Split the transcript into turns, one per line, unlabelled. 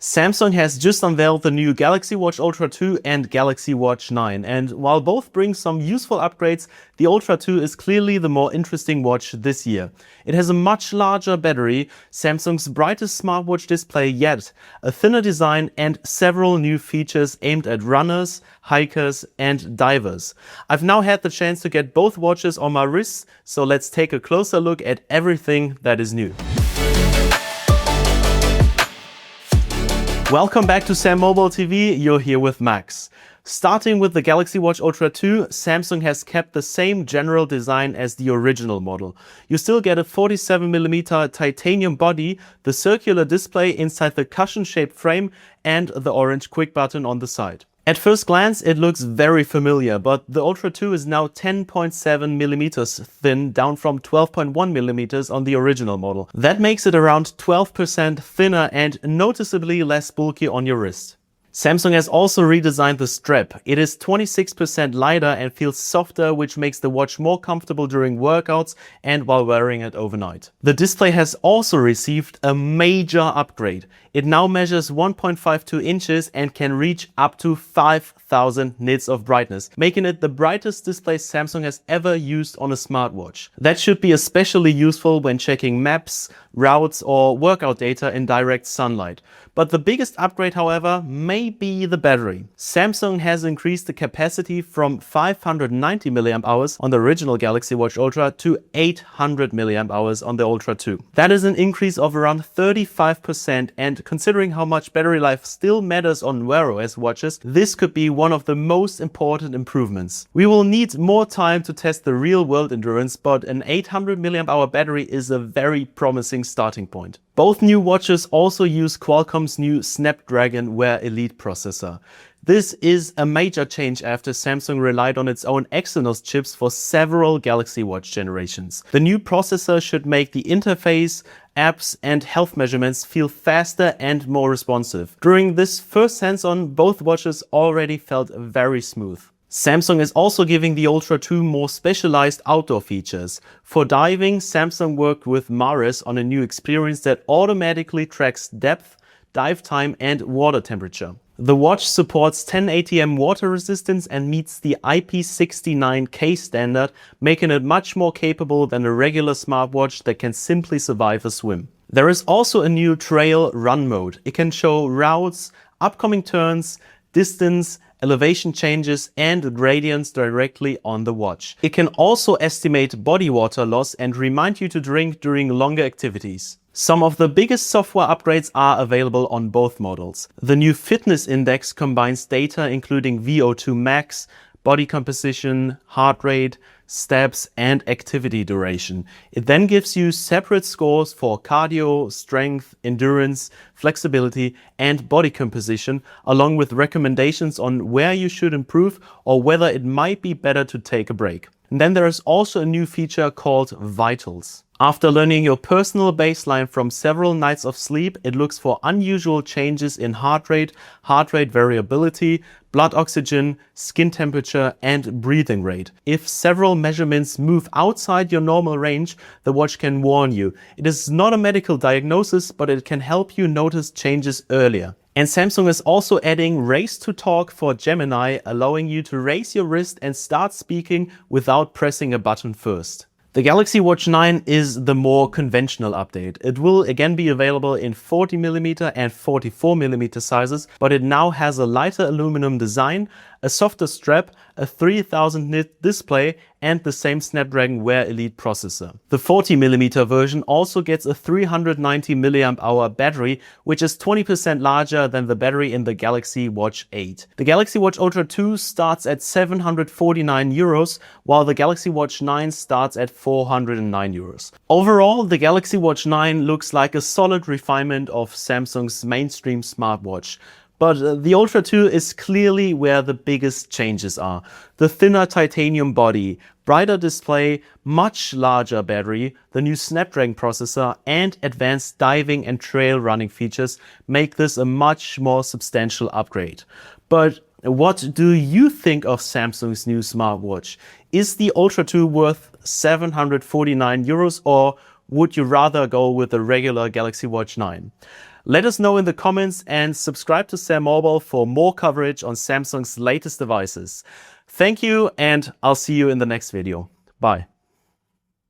Samsung has just unveiled the new Galaxy Watch Ultra 2 and Galaxy Watch 9, and while both bring some useful upgrades, the Ultra 2 is clearly the more interesting watch this year. It has a much larger battery, Samsung's brightest smartwatch display yet, a thinner design and several new features aimed at runners, hikers and divers. I've now had the chance to get both watches on my wrists, so let's take a closer look at everything that is new. Welcome back to SamMobile TV, you're here with Max. Starting with the Galaxy Watch Ultra 2, Samsung has kept the same general design as the original model. You still get a 47mm titanium body, the circular display inside the cushion-shaped frame and the orange quick button on the side. At first glance, it looks very familiar, but the Ultra 2 is now 10.7mm thin, down from 12.1mm on the original model. That makes it around 12% thinner and noticeably less bulky on your wrist. Samsung has also redesigned the strap. It is 26% lighter and feels softer, which makes the watch more comfortable during workouts and while wearing it overnight. The display has also received a major upgrade. It now measures 1.52 inches and can reach up to 5,000 nits of brightness, making it the brightest display Samsung has ever used on a smartwatch. That should be especially useful when checking maps, routes or workout data in direct sunlight. But the biggest upgrade, however, may be the battery. Samsung has increased the capacity from 590 mAh on the original Galaxy Watch Ultra to 800 mAh on the Ultra 2. That is an increase of around 35%, and considering how much battery life still matters on Wear OS watches, this could be one of the most important improvements. We will need more time to test the real-world endurance, but an 800 mAh battery is a very promising starting point. Both new watches also use Qualcomm's new Snapdragon Wear Elite processor. This is a major change after Samsung relied on its own Exynos chips for several Galaxy Watch generations. The new processor should make the interface, apps and health measurements feel faster and more responsive. During this first hands-on, both watches already felt very smooth. Samsung is also giving the Ultra 2 more specialized outdoor features. For diving, Samsung worked with Mares on a new experience that automatically tracks depth, dive time and water temperature. The watch supports 10 ATM water resistance and meets the IP69K standard, making it much more capable than a regular smartwatch that can simply survive a swim. There is also a new trail run mode. It can show routes, upcoming turns, distance, elevation changes and gradients directly on the watch. It can also estimate body water loss and remind you to drink during longer activities. Some of the biggest software upgrades are available on both models. The new fitness index combines data including VO2 max, body composition, heart rate, steps and activity duration. It then gives you separate scores for cardio, strength, endurance, flexibility and body composition, along with recommendations on where you should improve or whether it might be better to take a break. And then there is also a new feature called Vitals. After learning your personal baseline from several nights of sleep, it looks for unusual changes in heart rate variability, blood oxygen, skin temperature and breathing rate. If several measurements move outside your normal range, the watch can warn you. It is not a medical diagnosis, but it can help you notice changes earlier. And Samsung is also adding Raise to Talk for Gemini, allowing you to raise your wrist and start speaking without pressing a button first. The Galaxy Watch 9 is the more conventional update. It will again be available in 40mm and 44mm sizes, but it now has a lighter aluminum design, a softer strap, a 3000 nit display and the same Snapdragon Wear Elite processor. The 40mm version also gets a 390 mAh battery, which is 20% larger than the battery in the Galaxy Watch 8. The Galaxy Watch Ultra 2 starts at €749, while the Galaxy Watch 9 starts at €409. Overall, the Galaxy Watch 9 looks like a solid refinement of Samsung's mainstream smartwatch. But the Ultra 2 is clearly where the biggest changes are. The thinner titanium body, brighter display, much larger battery, the new Snapdragon processor and advanced diving and trail running features make this a much more substantial upgrade. But what do you think of Samsung's new smartwatch? Is the Ultra 2 worth €749 or would you rather go with the regular Galaxy Watch 9? Let us know in the comments and subscribe to SamMobile for more coverage on Samsung's latest devices. Thank you, and I'll see you in the next video. Bye.